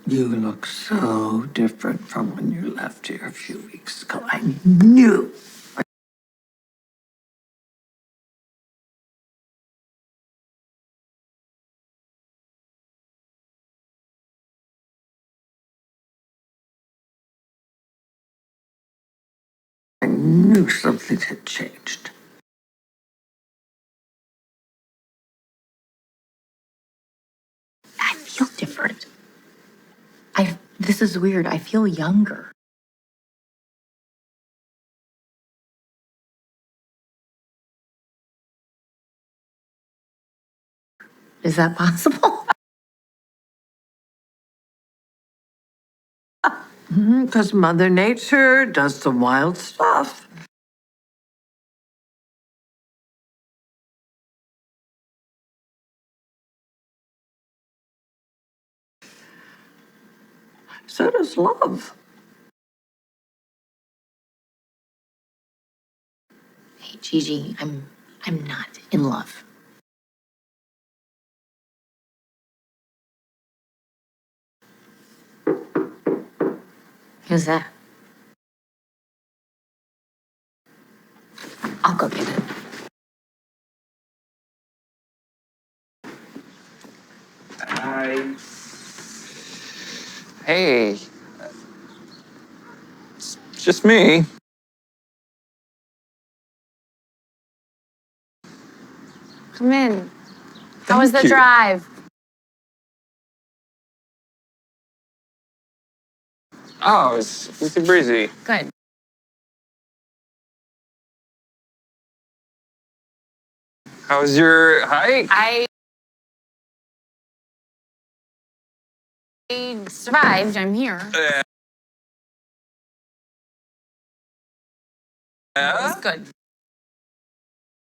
You look so different from when you left here a few weeks ago. I knew. I knew something had changed. I feel different. This is weird. I feel younger. Is that possible? Because Mother Nature does some wild stuff. So does love. Hey, Gigi, I'm not in love. Who's that? I'll go get it. Hi. Hey. It's just me. Come in. How was the Thank you. drive? Oh, it's easy breezy. Good. How was your hike? I survived. I'm here. Yeah. It was good.